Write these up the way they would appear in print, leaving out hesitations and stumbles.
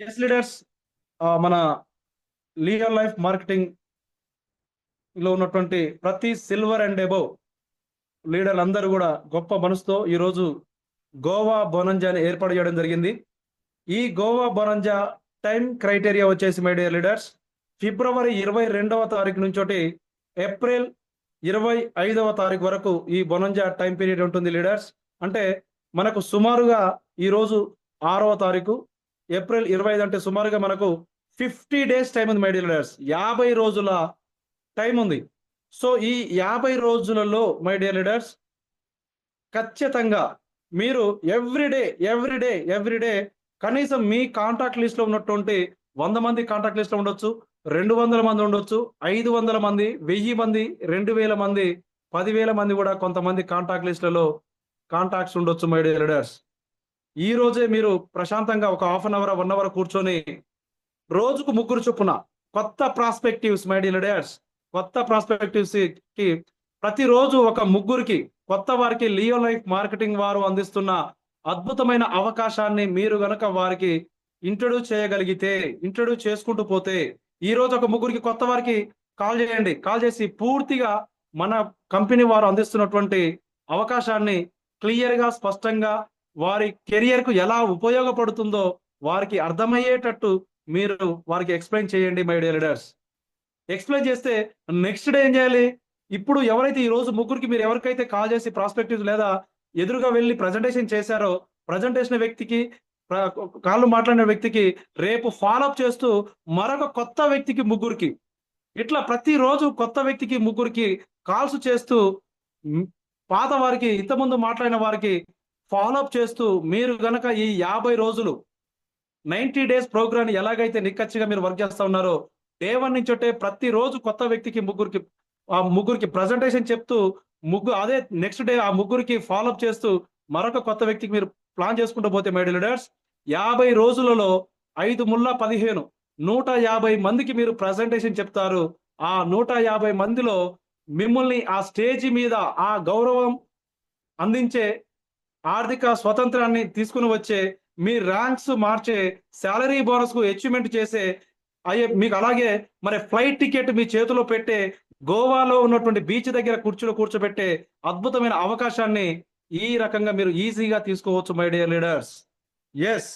Yes leaders, మన legal life marketing లో ఉన్నటువంటి ప్రతి సిల్వర్ అండ్ అబోవ్ లీడర్లు అందరూ కూడా గొప్ప మనసుతో ఈరోజు గోవా బొనంజాని ఏర్పాటు చేయడం జరిగింది. ఈ గోవా బొనంజా టైం క్రైటీరియా వచ్చేసి మై డియర్ లీడర్స్, ఫిబ్రవరి 22వ తారీఖు నుంచి ఏప్రిల్ 25వ తారీఖు వరకు ఈ బొనంజా టైం పీరియడ్ ఉంటుంది లీడర్స్. అంటే మనకు సుమారుగా ఈరోజు 6వ తారీఖు, ఏప్రిల్ 25 అంటే సుమారుగా మనకు 50 డేస్ టైం ఉంది మై డియర్ లీడర్స్. 50 రోజుల టైం ఉంది. సో ఈ 50 రోజులలో మై డియర్ లీడర్స్ ఖచ్చితంగా మీరు ఎవ్రీడే కనీసం మీ కాంటాక్ట్ లిస్ట్ లో ఉన్నటువంటి 100 మంది కాంటాక్ట్ లిస్ట్ లో ఉండొచ్చు, 200 మంది ఉండొచ్చు, 500 మంది, 1000 మంది, 2000 మంది, 10,000 మంది కూడా కొంతమంది కాంటాక్ట్ లిస్టులలో కాంటాక్ట్స్ ఉండొచ్చు మై డియర్ లీడర్స్. ఈ రోజే మీరు ప్రశాంతంగా ఒక హాఫ్ అన్ అవర్ 1 అవర్ కూర్చొని రోజుకు ముగ్గురు చొప్పున కొత్త ప్రాస్పెక్టివ్స్ మై డియర్ లీడర్స్, కొత్త ప్రాస్పెక్టివ్స్ కి ప్రతిరోజు ఒక ముగ్గురికి కొత్త వారికి లియో లైఫ్ మార్కెటింగ్ వారు అందిస్తున్న అద్భుతమైన అవకాశాన్ని మీరు గనక వారికి ఇంట్రడ్యూస్ చేయగలిగితే, ఇంట్రడ్యూస్ చేసుకుంటూ పోతే, ఈ రోజు ఒక ముగ్గురికి కొత్త వారికి కాల్ చేయండి. కాల్ చేసి పూర్తిగా మన కంపెనీ వారు అందిస్తున్నటువంటి అవకాశాన్ని క్లియర్ గా స్పష్టంగా వారి కెరియర్ కు ఎలా ఉపయోగపడుతుందో వారికి అర్థమయ్యేటట్టు మీరు వారికి ఎక్స్ప్లెయిన్ చేయండి మై డియర్ లీడర్స్. ఎక్స్ప్లెయిన్ చేస్తే నెక్స్ట్ డే ఏం చేయాలి? ఇప్పుడు ఎవరైతే ఈ రోజు ముగ్గురికి మీరు ఎవరికైతే కాల్ చేసి ప్రాస్పెక్టివ్ లేదా ఎదురుగా వెళ్ళి ప్రజెంటేషన్ చేశారో, ప్రజెంటేషన్ వ్యక్తికి కాళ్ళు మాట్లాడిన వ్యక్తికి రేపు ఫాలోఅప్ చేస్తూ మరొక కొత్త వ్యక్తికి ముగ్గురికి, ఇట్లా ప్రతిరోజు కొత్త వ్యక్తికి ముగ్గురికి కాల్స్ చేస్తూ పాత వారికి ఇంతకుముందు మాట్లాడిన వారికి ఫాలోఅప్ చేస్తూ మీరు గనక ఈ 50 రోజులు 90 డేస్ ప్రోగ్రామ్ ఎలాగైతే నిక్కచ్చిగా మీరు వర్క్ చేస్తా ఉన్నారో, డే 1 నుంచి ప్రతిరోజు కొత్త వ్యక్తికి ముగ్గురికి ప్రజెంటేషన్ చెప్తూ అదే నెక్స్ట్ డే ఆ ముగ్గురికి ఫాలోఅప్ చేస్తూ మరొక కొత్త వ్యక్తికి మీరు ప్లాన్ చేసుకుంటూ పోతే మై డియర్ లీడర్స్ 50 రోజులలో 5 ముళ్ళ 15 150 మందికి మీరు ప్రజెంటేషన్ చెప్తారు. ఆ 150 మందిలో మిమ్మల్ని ఆ స్టేజ్ మీద ఆ గౌరవం అందించే, ఆర్థిక స్వతంత్రాన్ని తీసుకుని వచ్చే, మీ ర్యాంక్స్ మార్చే, శాలరీ బోనస్ కు అచీవ్మెంట్ చేసే మీకు అలాగే మరి ఫ్లైట్ టికెట్ మీ చేతిలో పెట్టే, గోవాలో ఉన్నటువంటి బీచ్ దగ్గర కుర్చీలో కూర్చోబెట్టే అద్భుతమైన అవకాశాన్ని ఈ రకంగా మీరు ఈజీగా తీసుకోవచ్చు మై డియర్ లీడర్స్. ఎస్,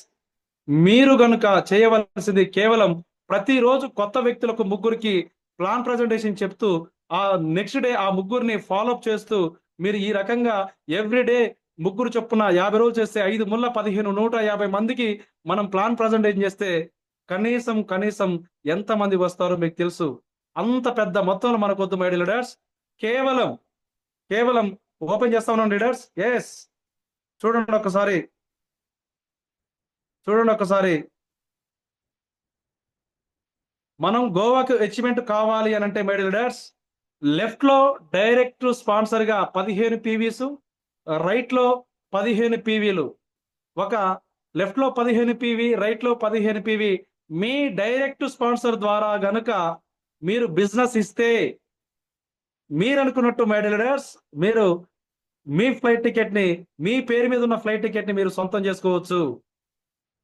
మీరు గనుక చేయవలసింది కేవలం ప్రతిరోజు కొత్త వ్యక్తులకు ముగ్గురికి ప్లాన్ ప్రజెంటేషన్ చెప్తూ ఆ నెక్స్ట్ డే ఆ ముగ్గురిని ఫాలోఅప్ చేస్తూ మీరు ఈ రకంగా ఎవ్రీడే ముగ్గురు చొప్పున 50 రోజులు చేస్తే 5 ముళ్ళ 15 150 మందికి మనం ప్లాన్ ప్రజెంటేషన్ చేస్తే కనీసం ఎంత మంది వస్తారో మీకు తెలుసు. అంత పెద్ద మొత్తంలో మనకొద్దు మై డియర్ లీడర్స్. కేవలం ఓపెన్ చేస్తా ఉన్నాం లీడర్స్. ఎస్, చూడండి ఒకసారి మనం గోవాకు అచీవ్మెంట్ కావాలి అని అంటే మై డియర్ లీడర్స్, లెఫ్ట్ లో డైరెక్ట్ స్పాన్సర్ గా 15 పీవీస్, రైట్ లో 15 పీవీలు, ఒక లెఫ్ట్ లో 15 పీవీ, రైట్ లో 15 పీవీ మీ డైరెక్ట్ స్పాన్సర్ ద్వారా గనుక మీరు బిజినెస్ ఇస్తే మీరు అనుకున్నట్టు మై డియర్ లీడర్స్, మీరు మీ ఫ్లైట్ టికెట్ ని, మీ పేరు మీద ఉన్న ఫ్లైట్ టికెట్ ని మీరు సొంతం చేసుకోవచ్చు.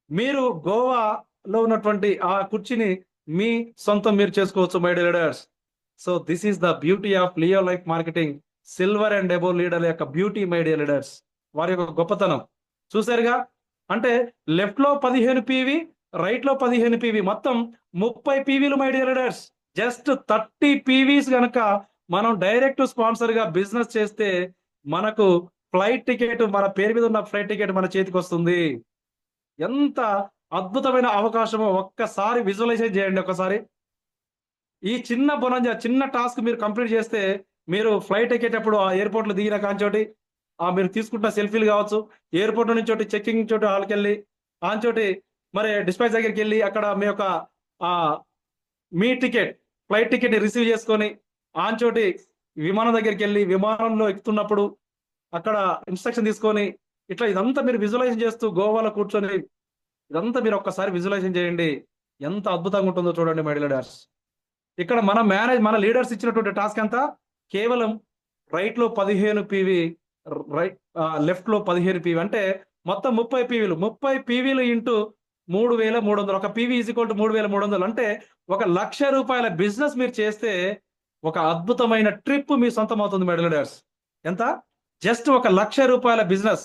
మీరు గోవాలో ఉన్నటువంటి ఆ కుర్చీని మీ సొంతం మీరు చేసుకోవచ్చు my dear leaders. So this is the beauty of Leo life marketing silver and above leader యొక్క బ్యూటీ మై డియర్ లీడర్స్. వారి యొక్క గొప్పతనం చూసారుగా. అంటే లెఫ్ట్ లో 15 పీవీ, రైట్ లో 15 పీవీ, మొత్తం 30 పీవీలు my dear leaders. Just 30 PVs గనక మనం డైరెక్ట్ స్పాన్సర్ గా బిజినెస్ చేస్తే మనకు ఫ్లైట్ టికెట్, మన పేరు మీద ఉన్న ఫ్లైట్ టికెట్ మన చేతికి వస్తుంది. ఎంత అద్భుతమైన అవకాశమో ఒక్కసారి విజువలైజేషన్ చేయండి. ఒకసారి ఈ చిన్న బొనంజా చిన్న టాస్క్ మీరు కంప్లీట్ చేస్తే మీరు ఫ్లైట్ ఎక్కేటప్పుడు ఆ ఎయిర్పోర్ట్ లో దిగిన కాంచోటి మీరు తీసుకుంటున్న సెల్ఫీలు కావచ్చు, ఎయిర్పోర్ట్ నుంచి చెక్కింగ్ చోటి హాల్కి వెళ్ళి ఆంచోటి మరి డిస్పాచ్ దగ్గరికి వెళ్ళి అక్కడ మీ యొక్క మీ టికెట్, ఫ్లైట్ టికెట్ రిసీవ్ చేసుకొని ఆంచోటి విమానం దగ్గరికి వెళ్ళి విమానంలో ఎక్కుతున్నప్పుడు అక్కడ ఇన్స్ట్రక్షన్ తీసుకొని ఇట్లా ఇదంతా మీరు విజువలైజేషన్ చేస్తూ గోవాలో కూర్చొని ఇదంతా మీరు ఒక్కసారి విజువలైజేషన్ చేయండి. ఎంత అద్భుతంగా ఉంటుందో చూడండి మై డియర్ లీడర్స్. ఇక్కడ మన లీడర్స్ ఇచ్చినటువంటి టాస్క్ అంతా కేవలం రైట్ లో 15 పీవీ, లెఫ్ట్ లో 15 పీవీ, అంటే మొత్తం 30 పీవీలు. 30 పీవీలు ఇంటూ 3300. ఒక పీవీ ఈజ్ ఈక్వల్ టు 3300 అంటే 1,00,000 రూపాయల బిజినెస్ మీరు చేస్తే ఒక అద్భుతమైన ట్రిప్ మీ సొంతం అవుతుంది మై లీడర్స్. ఎంత? జస్ట్ 1,00,000 రూపాయల బిజినెస్.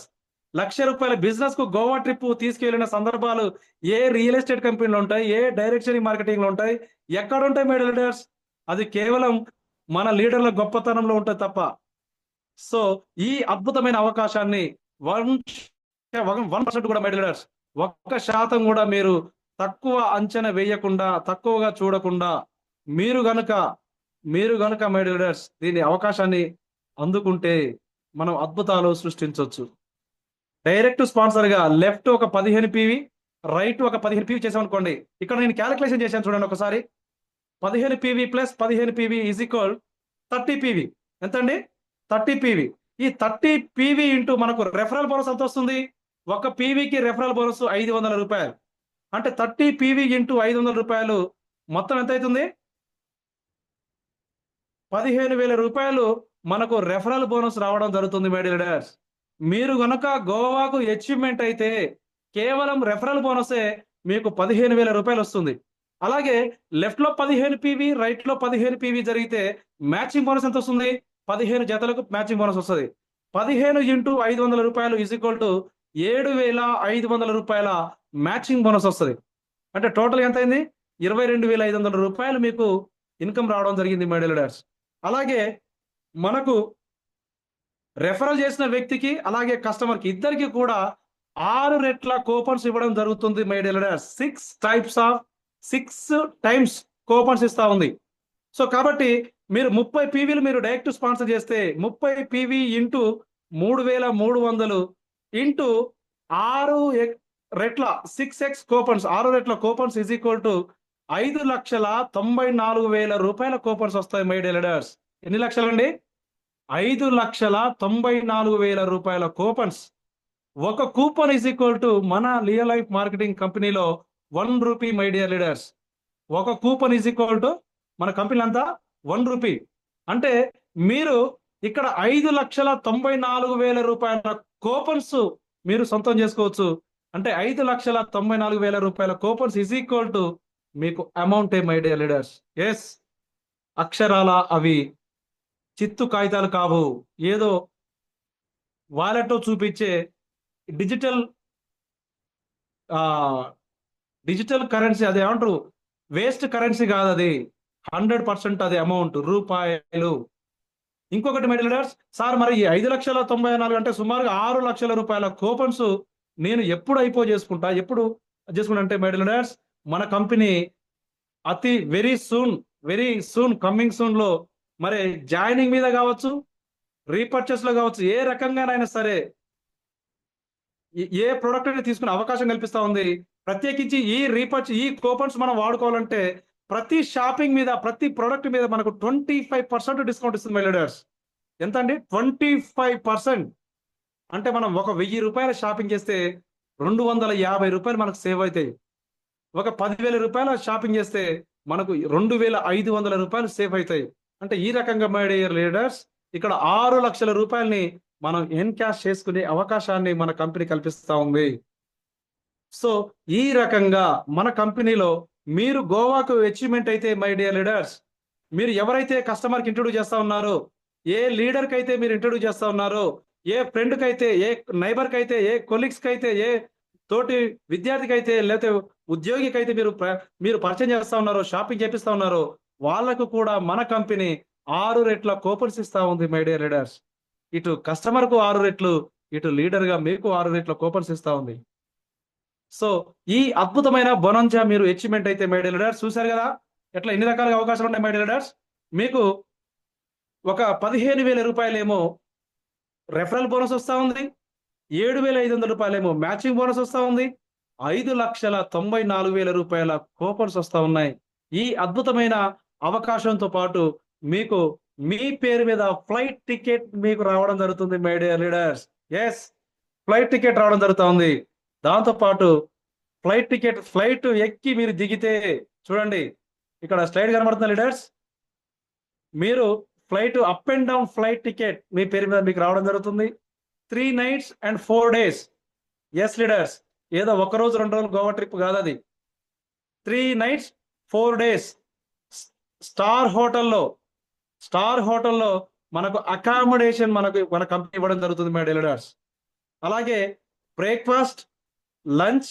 1,00,000 రూపాయల బిజినెస్ కు గోవా ట్రిప్ తీసుకెళ్లిన సందర్భాలు ఏ రియల్ ఎస్టేట్ కంపెనీలో ఉంటాయి, ఏ డైరెక్షన్ మార్కెటింగ్ లో ఉంటాయి, ఎక్కడ ఉంటాయి మై లీడర్స్? అది కేవలం మన లీడర్ల గొప్పతనంలో ఉంటుంది తప్ప. సో ఈ అద్భుతమైన అవకాశాన్ని 1% కూడా మై లీడర్స్, 1% కూడా మీరు తక్కువ అంచనా వేయకుండా, తక్కువగా చూడకుండా మీరు గనుక మై లీడర్స్ దీని అవకాశాన్ని అందుకుంటే మనం అద్భుతాలు సృష్టించవచ్చు. డైరెక్ట్ స్పాన్సర్ గా లెఫ్ట్ ఒక 15 పీవీ, రైట్ ఒక 15 పీవీ చేసామనుకోండి. ఇక్కడ నేను క్యాలిక్యులేషన్ చేశాను చూడండి ఒకసారి. 15 PV plus 15 PV is equal 30 PV. ఎంతండి? 30 పీవీ. ఈ 30 పీవీ ఇంటూ మనకు రెఫరల్ బోనస్ ఎంత వస్తుంది? ఒక పీవీకి రెఫరల్ బోనస్ 500 రూపాయలు. అంటే 30 పీవీ ఇంటూ 500 రూపాయలు మొత్తం ఎంత అవుతుంది? 15,000 రూపాయలు మనకు రెఫరల్ బోనస్ రావడం జరుగుతుంది మై లీడర్స్. మీరు గనక గోవాకు అచీవ్మెంట్ అయితే కేవలం రెఫరల్ బోనసే మీకు 15,000 రూపాయలు వస్తుంది. అలాగే లెఫ్ట్ లో 15 పీవీ, రైట్ లో 15 పీవీ జరిగితే మ్యాచింగ్ బోనస్ ఎంత వస్తుంది? 15 జతలకు మ్యాచింగ్ బోనస్ వస్తుంది. 15 ఇంటూ 500 రూపాయలు ఈజ్ ఈక్వల్ టు 7,500 రూపాయల మ్యాచింగ్ బోనస్ వస్తుంది. అంటే టోటల్ ఎంత అయింది? 22,500 రూపాయలు మీకు ఇన్కమ్ రావడం జరిగింది మై లీడర్స్. అలాగే మనకు రెఫరల్ చేసిన వ్యక్తికి అలాగే కస్టమర్ కి ఇద్దరికి కూడా 6 రెట్ల కూపన్స్ ఇవ్వడం జరుగుతుంది మై లీడర్స్. 6 టైమ్స్ కూపన్స్ ఇస్తా ఉంది. సో కాబట్టి మీరు 30 పీవీలు మీరు డైరెక్ట్ స్పాన్సర్ చేస్తే 30 పీవీ ఇంటూ 3,300 ఇంటూ 6 రెట్ల 6x కూపన్స్, 6 రెట్ల కూపన్స్ ఈజ్ ఈక్వల్ టు 5,94,000 రూపాయల కూపన్స్ వస్తాయి మై లీడర్స్. ఎన్ని లక్షలండి? 5,94,000 రూపాయల కూపన్స్. ఒక కూపన్ ఈజ్ ఈక్వల్ టు మన రియల్ లైఫ్ మార్కెటింగ్ కంపెనీలో 1 రూపీ మై డియర్ లీడర్స్. ఒక కూపన్ ఈజ్ ఈక్వల్ టు మన కంపెనీ అంతా 1 రూపీ. అంటే మీరు ఇక్కడ 5,94,000 రూపాయల కూపన్స్ మీరు సొంతం చేసుకోవచ్చు. అంటే 5,94,000 రూపాయల కూపన్స్ ఈజ్ ఈక్వల్ టు మీకు amount my dear leaders. Yes, అక్షరాల అవి చిత్తు కాగితాలు కావు, ఏదో వాలెట్ చూపించే డిజిటల్ కరెన్సీ. అది ఏమంటారు? వేస్ట్ కరెన్సీ కాదు, అది 100% అది అమౌంట్ రూపాయలు. ఇంకొకటి మై లీడర్స్, సార్ మరి 5,94,000 అంటే సుమారుగా 6 లక్షల రూపాయల కూపన్స్ నేను ఎప్పుడు చేసుకుంటా అంటే మై లీడర్స్ మన కంపెనీ అతి వెరీ సూన్ కమింగ్ సూన్ లో మరి జాయినింగ్ మీద కావచ్చు, రీపర్చేస్ లో కావచ్చు, ఏ రకంగానైనా సరే ఏ ప్రొడక్ట్ అనేది తీసుకునే అవకాశం కల్పిస్తా ఉంది. ప్రత్యేకించి ఈ కూపన్స్ మనం వాడుకోవాలంటే ప్రతి షాపింగ్ మీద, ప్రతి ప్రొడక్ట్ మీద మనకు 25% డిస్కౌంట్ ఇస్తుంది మై లీడర్స్. ఎంత అండి? 25%. అంటే మనం ఒక 1,000 రూపాయల షాపింగ్ చేస్తే 250 రూపాయలు మనకు సేవ్ అవుతాయి. ఒక 10,000 రూపాయల షాపింగ్ చేస్తే మనకు 2,500 రూపాయలు సేవ్ అవుతాయి. అంటే ఈ రకంగా మై డియర్ లీడర్స్ ఇక్కడ 6 లక్షల రూపాయలని మనం ఎన్కాష్ చేసుకునే అవకాశాన్ని మన కంపెనీ కల్పిస్తా ఉంది. సో ఈ రకంగా మన కంపెనీలో మీరు గోవాకు అచీవ్మెంట్ అయితే మై డియర్ లీడర్స్, మీరు ఎవరైతే కస్టమర్కి ఇంట్రొడ్యూస్ చేస్తా ఉన్నారో, ఏ లీడర్కి అయితే మీరు ఇంట్రొడ్యూస్ చేస్తా ఉన్నారో, ఏ ఫ్రెండ్కి అయితే, ఏ నైబర్కి అయితే, ఏ కొలీగ్స్కి అయితే, ఏ తోటి విద్యార్థికి అయితే, లేకపోతే ఉద్యోగికి అయితే మీరు పరిచయం చేస్తా ఉన్నారో, షాపింగ్ చేపిస్తా ఉన్నారో, వాళ్ళకు కూడా మన కంపెనీ 6 రెట్ల కూపన్స్ ఇస్తా ఉంది మై డియర్ లీడర్స్. ఇటు కస్టమర్ కు 6 రెట్లు, ఇటు లీడర్ గా మీకు 6 రెట్ల కూపన్స్ ఇస్తా ఉంది. సో ఈ అద్భుతమైన బొనంజా మీరు అచీవ్మెంట్ అయితే మై డియర్ లీడర్స్ చూశారు కదా ఎట్లా ఎన్ని రకాలుగా అవకాశాలు ఉన్నాయి మై డియర్ లీడర్స్. మీకు ఒక 15,000 రూపాయలేమో రెఫరల్ బోనస్ వస్తా ఉంది, 7,500 రూపాయలేమో మ్యాచింగ్ బోనస్ వస్తా ఉంది, 5,94,000 రూపాయల కూపన్స్ వస్తా ఉన్నాయి. ఈ అద్భుతమైన అవకాశంతో పాటు మీకు మీ పేరు మీద ఫ్లైట్ టికెట్ మీకు రావడం జరుగుతుంది my dear leaders. Yes, flight ticket రావడం జరుగుతా ఉంది. దాంతో పాటు ఫ్లైట్ ఎక్కి మీరు దిగితే చూడండి ఇక్కడ స్లైడ్ కనబడుతుంది లీడర్స్, మీరు flight up and down flight ticket మీ పేరు మీద మీకు రావడం జరుగుతుంది. 3 nights and 4 days. Yes leaders, ఏదో ఒక రోజు 2 రోజులు గోవా ట్రిప్ కాదు అది. 3 nights 4 days స్టార్ హోటల్లో స్టార్ హోటల్లో మనకు అకామిడేషన్ మన కంపెనీ ఇవ్వడం జరుగుతుంది మై డెలిడర్స్. అలాగే breakfast, lunch,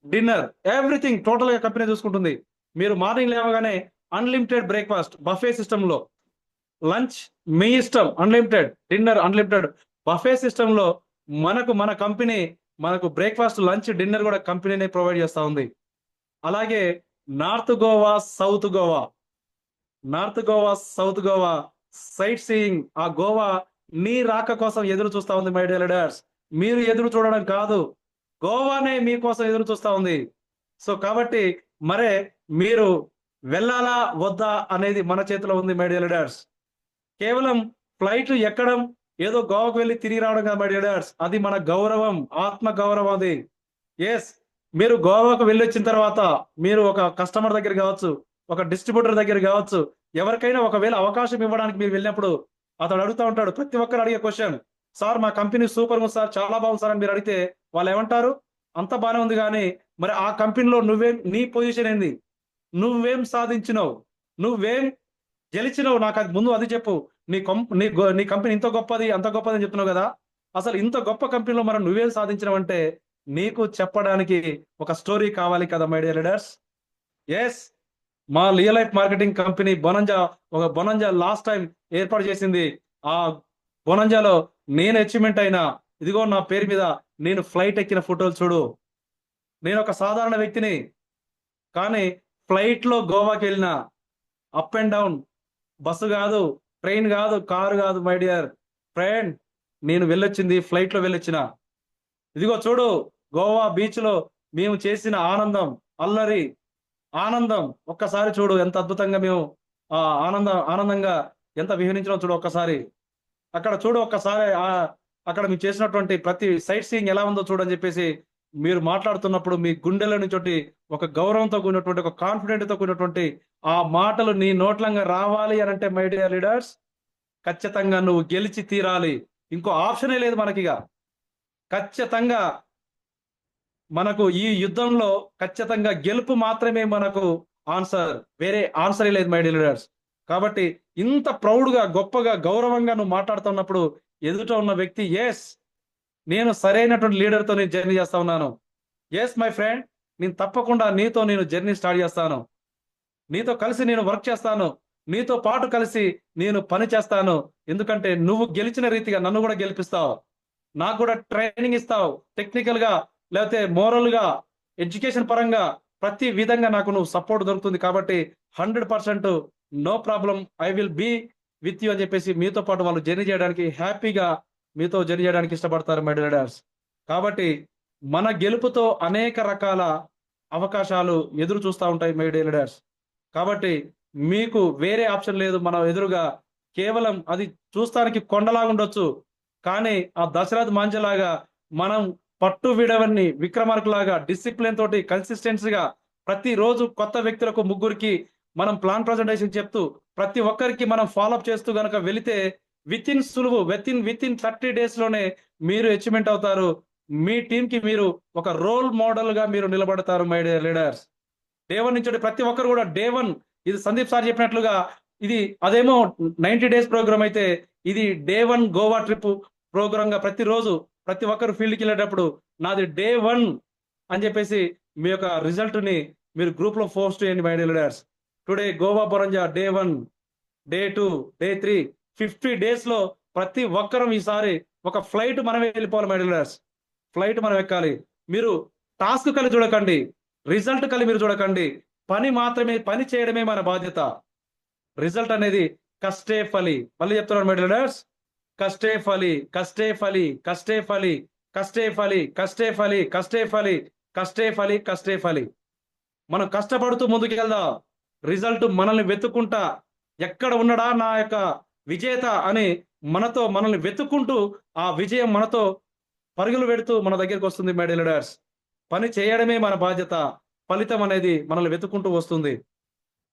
dinner, everything total గా కంపెనీ చూసుకుంటుంది. మీరు మార్నింగ్ లేవగానే అన్లిమిటెడ్ బ్రేక్ఫాస్ట్ బఫే సిస్టమ్ లో, లంచ్ మీ ఇష్టం unlimited, dinner unlimited buffet system లో మన కంపెనీ మనకు బ్రేక్ఫాస్ట్, లంచ్, డిన్నర్ కూడా కంపెనీనే ప్రొవైడ్ చేస్తా ఉంది. అలాగే north Goa, south Goa, north Goa, south Goa sight seeing, ఆ గోవా నీ రాక కోసం ఎదురు చూస్తా ఉంది మై డియర్ లీడర్స్. మీరు ఎదురు చూడడం కాదు, గోవానే మీకోసం ఎదురు చూస్తా ఉంది. సో కాబట్టి మరే మీరు వెళ్ళాలా వద్దా అనేది మన చేతిలో ఉంది మై డియర్ లీడర్స్. కేవలం ఫ్లైట్ ఎక్కడం, ఏదో గోవాకు వెళ్ళి తిరిగి రావడం కాదు మై డియర్ లీడర్స్. అది మన గౌరవం, ఆత్మ గౌరవం అది. ఎస్, మీరు గోవాకు వెళ్ళి వచ్చిన తర్వాత మీరు ఒక కస్టమర్ దగ్గర కావచ్చు, ఒక డిస్ట్రిబ్యూటర్ దగ్గర కావచ్చు, ఎవరికైనా ఒకవేళ అవకాశం ఇవ్వడానికి మీరు వెళ్ళినప్పుడు అతడు అడుగుతా ఉంటాడు, ప్రతి ఒక్కరు అడిగే క్వశ్చన్, సార్ మా కంపెనీ సూపర్ ఉంది సార్, చాలా బాగుంది సార్ అని మీరు అడిగితే వాళ్ళు ఏమంటారు, అంత బాగానే ఉంది కానీ మరి ఆ కంపెనీలో నీ పొజిషన్ ఏంది, నువ్వేం సాధించినావు, నువ్వేం గెలిచినావు, నాకు అది ముందు అది చెప్పు. నీ కంపెనీ ఇంత గొప్పది అంత గొప్పది అని చెప్తున్నావు కదా, అసలు ఇంత గొప్ప కంపెనీలో మనం నువ్వేం సాధించినావు అంటే నీకు చెప్పడానికి ఒక స్టోరీ కావాలి కదా మై డియర్ లీడర్స్. ఎస్, మా real life marketing company bonanza last time ఏర్పాటు చేసింది. ఆ బొనంజాలో నేను అచీవ్మెంట్ అయినా, ఇదిగో నా పేరు మీద నేను ఫ్లైట్ ఎక్కిన ఫోటోలు చూడు. నేను ఒక సాధారణ వ్యక్తిని, కానీ ఫ్లైట్ లో గోవాకి వెళ్ళిన, అప్ అండ్ డౌన్, బస్సు కాదు, ట్రైన్ కాదు, కారు కాదు మై డియర్ ఫ్రెండ్, నేను వెళ్ళొచ్చింది ఫ్లైట్ లో వెళ్ళొచ్చిన. ఇదిగో చూడు, గోవా బీచ్ లో మేము చేసిన ఆనందం, అల్లరి, ఆనందం ఒక్కసారి చూడు, ఎంత అద్భుతంగా మేము ఆ ఆనందంగా ఎంత విహరించడం చూడు ఒక్కసారి. అక్కడ చూడు ఒక్కసారి, అక్కడ మేము చేసినటువంటి ప్రతి సైట్ సీయింగ్ ఎలా ఉందో చూడని చెప్పేసి మీరు మాట్లాడుతున్నప్పుడు మీ గుండెల నుంచి ఒక గౌరవంతో కూడినటువంటి, ఒక కాన్ఫిడెంట్ తో కూడినటువంటి ఆ మాటలు నీ నోట్లంగా రావాలి అని అంటే మై డియర్ లీడర్స్, ఖచ్చితంగా నువ్వు గెలిచి తీరాలి. ఇంకో ఆప్షనే లేదు మనకిగా. ఖచ్చితంగా మనకు ఈ యుద్ధంలో ఖచ్చితంగా గెలుపు మాత్రమే మనకు ఆన్సర్, వేరే ఆన్సరే లేదు మై డియర్ లీడర్స్. కాబట్టి ఇంత ప్రౌడ్ గా, గొప్పగా, గౌరవంగా నువ్వు మాట్లాడుతున్నప్పుడు ఎదుట ఉన్న వ్యక్తి, ఎస్ నేను సరైనటువంటి లీడర్ తో నేను జర్నీ చేస్తా ఉన్నాను, ఎస్ మై ఫ్రెండ్ నేను తప్పకుండా నీతో నేను జర్నీ స్టార్ట్ చేస్తాను, నీతో కలిసి నేను వర్క్ చేస్తాను, నీతో పాటు కలిసి నేను పని చేస్తాను. ఎందుకంటే నువ్వు గెలిచిన రీతిగా నన్ను కూడా గెలిపిస్తావు, నాకు కూడా ట్రైనింగ్ ఇస్తావు, టెక్నికల్ గా లేకపోతే మోరల్ గా, ఎడ్యుకేషన్ పరంగా ప్రతి విధంగా నాకు నువ్వు సపోర్ట్ దొరుకుతుంది. కాబట్టి 100% no problem, I will be with you అని చెప్పేసి మీతో పాటు వాళ్ళు జర్నీ చేయడానికి, హ్యాపీగా మీతో జర్నీ చేయడానికి ఇష్టపడతారు మై డియర్ లీడర్స్. కాబట్టి మన గెలుపుతో అనేక రకాల అవకాశాలు ఎదురు చూస్తూ ఉంటాయి మై డియర్ లీడర్స్. కాబట్టి మీకు వేరే ఆప్షన్ లేదు, మన ఎదురుగా కేవలం అది చూస్తానికి కొండలాగా ఉండొచ్చు, కానీ ఆ దశరథ్ మాంజలాగా మనం పట్టు విడవని విక్రమార్కులాగా డిసిప్లిన్ తోటి కన్సిస్టెన్సీగా ప్రతిరోజు కొత్త వ్యక్తులకు ముగ్గురికి మనం ప్లాన్ ప్రజెంటేషన్ చెప్తూ ప్రతి ఒక్కరికి మనం ఫాలోఅప్ చేస్తూ గనక వెళితే విత్ ఇన్ 30 days లోనే మీరు అచీవ్మెంట్ అవుతారు. మీ టీం కి మీరు ఒక రోల్ మోడల్ గా మీరు నిలబడతారు మై డియర్ లీడర్స్. డే 1 నుంచి ప్రతి ఒక్కరు కూడా డే 1, ఇది సందీప్ సార్ చెప్పినట్లుగా ఇది అదేమో 90 days ప్రోగ్రామ్ అయితే ఇది డే 1 గోవా ట్రిప్ ప్రోగ్రామ్ గా ప్రతిరోజు ప్రతి ఒక్కరు ఫీల్డ్కి వెళ్ళేటప్పుడు నాది డే 1 అని చెప్పేసి మీ యొక్క రిజల్ట్ ని మీరు గ్రూప్ లో పోస్ట్ చేయండి my dear leaders. Today Goa bonanza day 1, day 2, day 3, 50 days లో ప్రతి ఒక్కరం ఈసారి ఒక ఫ్లైట్ మనమే వెళ్ళిపోవాలి మై డియర్ లీడర్స్. ఫ్లైట్ మనం ఎక్కాలి. మీరు టాస్క్ కలిసి చూడకండి, రిజల్ట్ కలిసి మీరు చూడకండి, పని చేయడమే మన బాధ్యత. రిజల్ట్ అనేది కష్టే ఫలి, మళ్ళీ చెప్తున్నాను మై డియర్ లీడర్స్, కష్టే ఫలి, కష్టే ఫలి, కష్టే ఫలి, కష్టే ఫలి, కష్టే ఫలి, కష్టే ఫలి, కష్టే ఫలి, కష్టే ఫలి. మనం కష్టపడుతూ ముందుకు వెళ్దాం, రిజల్ట్ మనల్ని వెతుక్కుంటా ఎక్కడ ఉన్నాడా నా యొక్క విజేత అని మనల్ని వెతుక్కుంటూ ఆ విజయం మనతో పరుగులు పెడుతూ మన దగ్గరికి వస్తుంది మై డియర్ లీడర్స్. పని చేయడమే మన బాధ్యత, ఫలితం అనేది మనల్ని వెతుక్కుంటూ వస్తుంది.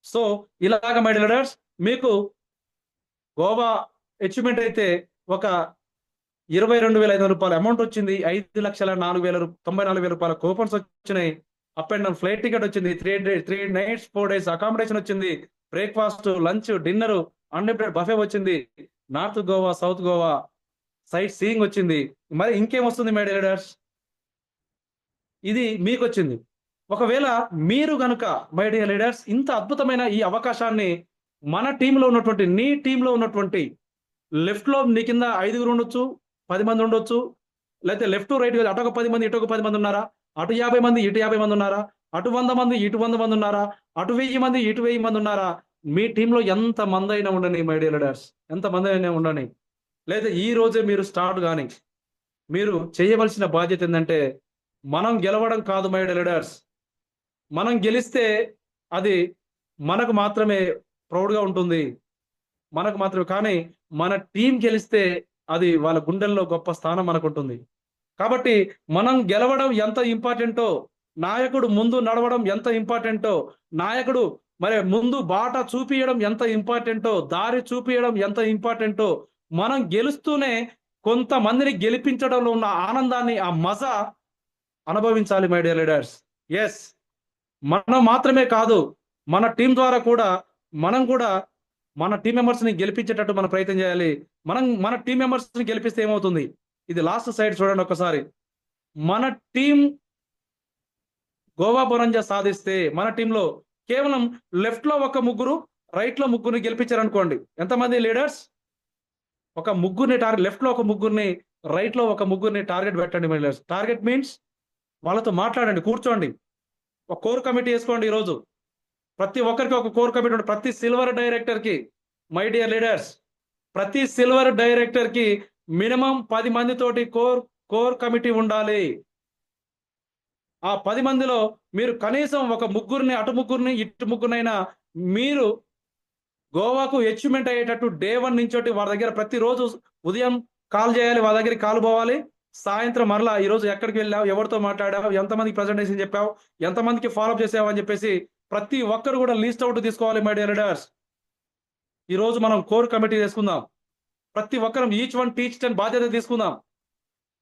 సో ఇలాగ మై డియర్ లీడర్స్, మీకు గోవా అచీవ్మెంట్ అయితే ఒక 22,500 అమౌంట్ వచ్చింది. 5,04,000 రూపాయల కూపన్స్ వచ్చినాయి. Up and down flight ticket వచ్చింది. 3 నైట్స్ 4 డేస్ అకామిడేషన్ వచ్చింది. Breakfast, lunch, dinner, unlimited buffet వచ్చింది. North Goa, south Goa sightseeing వచ్చింది. మరి ఇంకేం వస్తుంది మై డియర్ లీడర్స్? ఇది మీకు వచ్చింది. ఒకవేళ మీరు గనుక మై డియర్ లీడర్స్ ఇంత అద్భుతమైన ఈ అవకాశాన్ని మన టీంలో ఉన్నటువంటి, నీ టీంలో ఉన్నటువంటి లెఫ్ట్ లో నీ కింద 5గురు ఉండొచ్చు, 10 మంది ఉండొచ్చు, లేకపోతే లెఫ్ట్ రైట్ అటు ఒక 10 మంది, ఇటు ఒక 10 మంది ఉన్నారా, అటు 50 మంది, ఇటు 50 మంది ఉన్నారా, అటు 100 మంది, ఇటు 100 మంది ఉన్నారా, అటు 1000 మంది, ఇటు 1000 మంది ఉన్నారా, మీ టీంలో ఎంత మంది అయినా ఉండని మై డియర్ లీడర్స్, ఎంత మంది అయినా ఉండని, లేదా ఈ రోజే మీరు స్టార్ట్ కానీ మీరు చేయవలసిన బాధ్యత ఏంటంటే, మనం గెలవడం కాదు మై డియర్ లీడర్స్. మనం గెలిస్తే అది మనకు మాత్రమే ప్రౌడ్గా ఉంటుంది, మనకు మాత్రమే. కానీ మన టీం గెలిస్తే అది వాళ్ళ గుండెల్లో గొప్ప స్థానం మనకు ఉంటుంది. కాబట్టి మనం గెలవడం ఎంత ఇంపార్టెంటో, నాయకుడు ముందు నడవడం ఎంత ఇంపార్టెంటో, నాయకుడు మరి ముందు బాట చూపియడం ఎంత ఇంపార్టెంటో, దారి చూపియడం ఎంత ఇంపార్టెంటో, మనం గెలుస్తూనే కొంతమందిని గెలిపించడంలో ఉన్న ఆనందాన్ని, ఆ మజా అనుభవించాలి మై డియర్ లీడర్స్. ఎస్, మనం మాత్రమే కాదు, మన టీం ద్వారా కూడా మనం కూడా మన టీం మెంబర్స్ ని గెలిపించేటట్టు మనం ప్రయత్నం చేయాలి. మన టీం మెంబర్స్ ని గెలిపిస్తే ఏమవుతుంది? ఇది లాస్ట్ సైడ్ చూడండి ఒకసారి. మన టీం గోవా బొరంజా సాధిస్తే మన టీంలో కేవలం లెఫ్ట్ లో ఒక ముగ్గురు, రైట్ లో ముగ్గురిని గెలిపించారనుకోండి. ఎంతమంది లీడర్స్? ఒక ముగ్గురిని లెఫ్ట్ లో ఒక ముగ్గురిని, రైట్ లో ఒక ముగ్గురిని టార్గెట్ పెట్టండి మై లీడర్స్. టార్గెట్ మీన్స్ వాళ్ళతో మాట్లాడండి, కూర్చోండి, ఒక కోర్ కమిటీ వేసుకోండి. ఈరోజు ప్రతి ఒక్కరికి ఒక కోర్ కమిటీ ఉంటుంది. ప్రతి సిల్వర్ డైరెక్టర్ కి మై డియర్ లీడర్స్, ప్రతి సిల్వర్ డైరెక్టర్ కి మినిమం 10 మందితోటి కోర్ కమిటీ ఉండాలి. ఆ 10 మందిలో మీరు కనీసం ఒక ముగ్గురిని, అటు ముగ్గురిని, ఇటు ముగ్గురినైనా మీరు గోవాకు అచీవ్మెంట్ అయ్యేటట్టు డే 1 నుంచి వాళ్ళ దగ్గర ప్రతిరోజు ఉదయం కాల్ చేయాలి, వాళ్ళ దగ్గరికి కాల్ పోవాలి. సాయంత్రం మరలా ఈరోజు ఎక్కడికి వెళ్ళావు, ఎవరితో మాట్లాడావు, ఎంతమందికి ప్రజెంటేషన్ చెప్పావు, ఎంతమందికి ఫాలోఅప్ చేసావు అని చెప్పేసి ప్రతి ఒక్కరు కూడా లిస్ట్ అవుట్ తీసుకోవాలి మై డియర్ లీడర్స్. ఈ రోజు మనం కోర్ కమిటీ తీసుకుందాం. ప్రతి ఒక్కరం ఈచ్ వన్ టీచ్ 10 బాధ్యత తీసుకుందాం.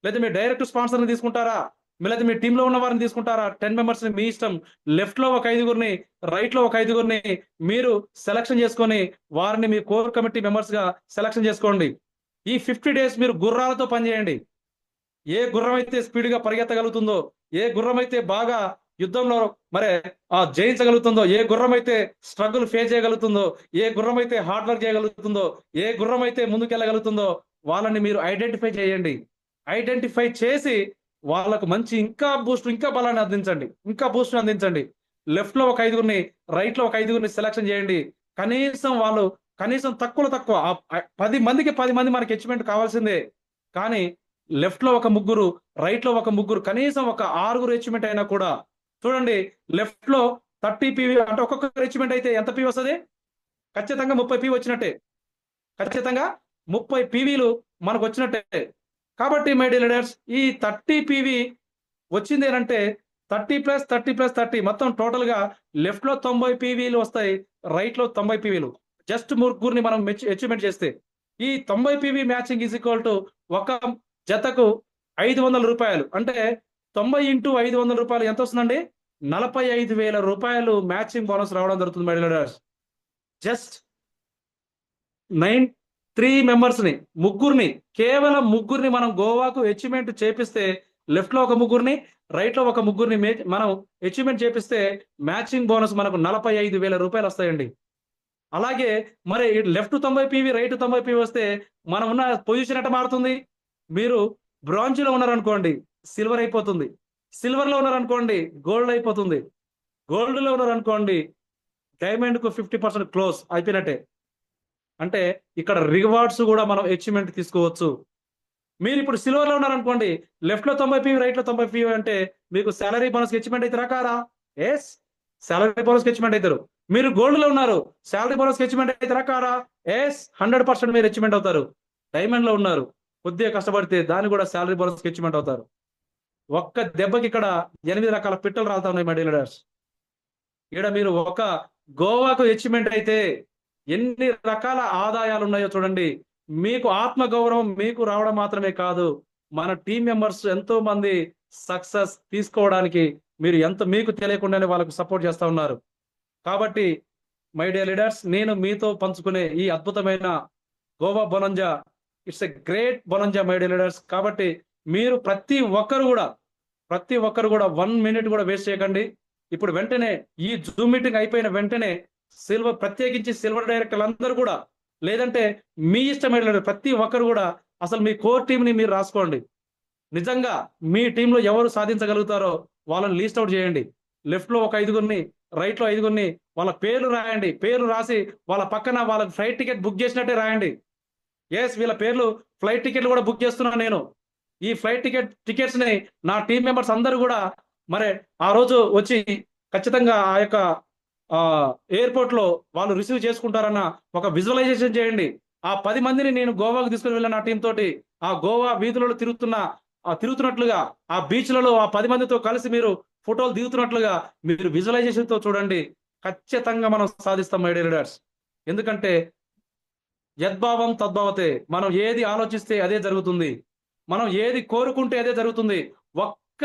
లేదా మీరు డైరెక్ట్ స్పాన్సర్ని తీసుకుంటారా, లేదా మీ టీంలో ఉన్న వారిని తీసుకుంటారా? 10 మెంబర్స్ మీ ఇష్టం. లెఫ్ట్ లో ఒక 5గురిని, రైట్ లో ఒక 5గురిని మీరు సెలక్షన్ చేసుకొని వారిని మీ కోర్ కమిటీ మెంబర్స్ గా సెలక్షన్ చేసుకోండి. ఈ 50 డేస్ మీరు గుర్రాలతో పనిచేయండి. ఏ గుర్రం అయితే స్పీడ్ గా పరిగెత్తగలుగుతుందో, ఏ గుర్రం అయితే బాగా యుద్ధంలో మరి జయించగలుగుతుందో, ఏ గుర్రం అయితే స్ట్రగుల్ ఫేస్ చేయగలుగుతుందో, ఏ గుర్రం అయితే హార్డ్ వర్క్ చేయగలుగుతుందో, ఏ గుర్రం అయితే ముందుకెళ్ళగలుగుతుందో వాళ్ళని మీరు ఐడెంటిఫై చేయండి. ఐడెంటిఫై చేసి వాళ్ళకు మంచి ఇంకా బలాన్ని అందించండి, ఇంకా బూస్ట్ అందించండి. లెఫ్ట్ లో ఒక 5గురిని, రైట్ లో ఒక 5గురిని సెలక్షన్ చేయండి. కనీసం తక్కువ 10 మందికి 10 మంది మనకి అచీవ్మెంట్ కావాల్సిందే. కానీ లెఫ్ట్ లో ఒక ముగ్గురు, రైట్ లో ఒక ముగ్గురు, కనీసం ఒక 6గురు అచీవ్మెంట్ అయినా కూడా చూడండి. లెఫ్ట్ లో 30 పీవీ అంటే ఒక్కొక్క అచీవ్మెంట్ అయితే ఎంత పీవీ వస్తుంది? ఖచ్చితంగా 30 పీవీ వచ్చినట్టే. ఖచ్చితంగా 30 పీవీలు మనకు వచ్చినట్టే. కాబట్టి మై డియర్ లీడర్స్, ఈ 30 పీవీ వచ్చింది అంటే 30+30+30 మొత్తం టోటల్ గా లెఫ్ట్ లో 90 పీవీలు వస్తాయి, రైట్ లో 90 పీవీలు. జస్ట్ ముగ్గురిని మనం అచీవ్మెంట్ చేస్తే ఈ 90 PV matching is equal to ఒక జతకు 500 రూపాయలు. అంటే 90 ఇంటూ 500 రూపాయలు ఎంత వస్తుందండి? 45,000 రూపాయలు మ్యాచింగ్ బోనస్ రావడం జరుగుతుంది my dear leaders. Just 3 members ని, కేవలం ముగ్గురిని మనం గోవాకు అచీవ్మెంట్ చేపిస్తే, లెఫ్ట్ లో ఒక ముగ్గురిని, రైట్ లో ఒక ముగ్గురిని మనం అచీవ్మెంట్ చేపిస్తే మ్యాచింగ్ బోనస్ మనకు 45,000 రూపాయలు వస్తాయండి. అలాగే మరి లెఫ్ట్ 90 పీవీ, రైట్ 90 పీవీ వస్తే మనం ఉన్న పొజిషన్ ఎట్లా మారుతుంది? మీరు బ్రాంజ్ లో ఉన్నారనుకోండి, సిల్వర్ అయిపోతుంది. సిల్వర్ లో ఉన్నారనుకోండి, గోల్డ్ అయిపోతుంది. గోల్డ్ లో ఉన్నారనుకోండి, డైమండ్ కు 50% క్లోజ్ అయిపోయినట్టే. అంటే ఇక్కడ రివార్డ్స్ కూడా మనం అచీవ్మెంట్ తీసుకోవచ్చు. మీరు ఇప్పుడు సిల్వర్ లో ఉన్నారనుకోండి, లెఫ్ట్ లో 90 పీవీ, రైట్ లో 90 పీవీ అంటే మీకు సాలరీ బోనస్ అచీవ్మెంట్ అవుతారా కారా? ఎస్, సాలరీ బోనస్ అచీవ్మెంట్ అవుతారు. మీరు గోల్డ్ లో ఉన్నారు, సాలరీ బోనస్ అచీవ్మెంట్ అవుతారా కారా? ఎస్, 100% మీరు అచీవ్మెంట్ అవుతారు. డైమండ్ లో ఉన్నారు, కొద్దిగా కష్టపడితే దాన్ని కూడా సాలరీ బోనస్ అచీవ్మెంట్ అవుతారు. ఒక్క దెబ్బకి ఇక్కడ 8 రకాల పిట్టలు రాలుతా ఉన్నాయి మై డియర్ లీడర్స్. ఇక్కడ మీరు ఒక గోవాకు అచీవ్మెంట్ అయితే ఎన్ని రకాల ఆదాయాలు ఉన్నాయో చూడండి. మీకు ఆత్మ గౌరవం మీకు రావడం మాత్రమే కాదు, మన టీం మెంబర్స్ ఎంతో మంది సక్సెస్ తీసుకోవడానికి మీరు ఎంత మీకు తెలియకుండానే వాళ్ళకు సపోర్ట్ చేస్తా ఉన్నారు. కాబట్టి మై డియర్ లీడర్స్, నేను మీతో పంచుకునే ఈ అద్భుతమైన Goa bonanza, it's a great bonanza my dear leaders. కాబట్టి మీరు ప్రతి ఒక్కరు కూడా 1 మినిట్ కూడా వేస్ట్ చేయకండి. ఇప్పుడు వెంటనే ఈ జూమ్ మీటింగ్ అయిపోయిన వెంటనే ప్రత్యేకించి సిల్వర్ డైరెక్టర్లు అందరూ కూడా, లేదంటే మీ ఇష్టమైన ప్రతి ఒక్కరు కూడా అసలు మీ కోర్ టీం ని మీరు రాసుకోండి. నిజంగా మీ టీంలో ఎవరు సాధించగలుగుతారో వాళ్ళని లీస్ట్ అవుట్ చేయండి. లెఫ్ట్ లో ఒక 5గురిని, రైట్ లో 5గురిని, వాళ్ళ పేర్లు రాయండి. పేర్లు రాసి వాళ్ళ పక్కన వాళ్ళకి ఫ్లైట్ టికెట్ బుక్ చేసినట్టే రాయండి. ఎస్, వీళ్ళ పేర్లు ఫ్లైట్ టికెట్లు కూడా బుక్ చేస్తున్నాను నేను. ఈ ఫ్లైట్ టికెట్స్ ని నా టీం మెంబర్స్ అందరూ కూడా మరి ఆ రోజు వచ్చి ఖచ్చితంగా ఆ యొక్క ఎయిర్పోర్ట్ లో వాళ్ళు రిసీవ్ చేసుకుంటారన్న ఒక విజువలైజేషన్ చేయండి. ఆ 10 మందిని నేను గోవాకు తీసుకుని వెళ్ళిన నా టీం తోటి ఆ గోవా వీధులలో తిరుగుతున్నట్లుగా, ఆ బీచ్లలో ఆ 10 మందితో కలిసి మీరు ఫోటోలు దిగుతున్నట్లుగా మీరు విజువలైజేషన్ తో చూడండి. ఖచ్చితంగా మనం సాధిస్తాం మై డియర్ లీడర్స్. ఎందుకంటే యద్భావం తద్భావతే, మనం ఏది ఆలోచిస్తే అదే జరుగుతుంది, మనం ఏది కోరుకుంటే అదే జరుగుతుంది. ఒక్క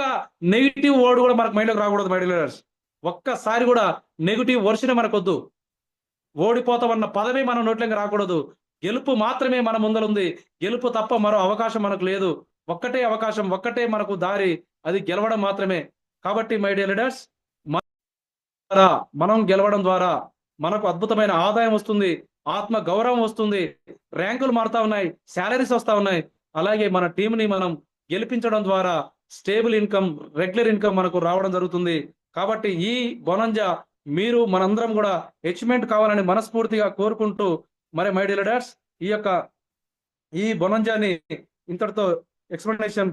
నెగిటివ్ వర్డ్ కూడా మనకు మైండ్లోకి రాకూడదు మై డియర్ లీడర్స్. ఒక్కసారి కూడా నెగిటివ్ వర్షన్ మనకొద్దు. ఓడిపోతామన్న పదమే మన నోట్లోకి రాకూడదు. గెలుపు మాత్రమే మన ముందరుంది. గెలుపు తప్ప మరో అవకాశం మనకు లేదు. ఒక్కటే అవకాశం, ఒక్కటే మనకు దారి, అది గెలవడం మాత్రమే. కాబట్టి మై డియర్ లీడర్స్, మనం గెలవడం ద్వారా మనకు అద్భుతమైన ఆదాయం వస్తుంది, ఆత్మ గౌరవం వస్తుంది, ర్యాంకులు మారుతా ఉన్నాయి, శాలరీస్ వస్తా ఉన్నాయి. అలాగే మన టీంని మనం గెలిపించడం ద్వారా స్టేబుల్ ఇన్కమ్, రెగ్యులర్ ఇన్కమ్ మనకు రావడం జరుగుతుంది. కాబట్టి ఈ బొనంజా మీరు మనందరం కూడా అచీవ్మెంట్ కావాలని మనస్ఫూర్తిగా కోరుకుంటూ, మరి మై డియర్ లీడర్స్, ఈ బొనంజాని ఇంతటితో ఎక్స్ప్లెనేషన్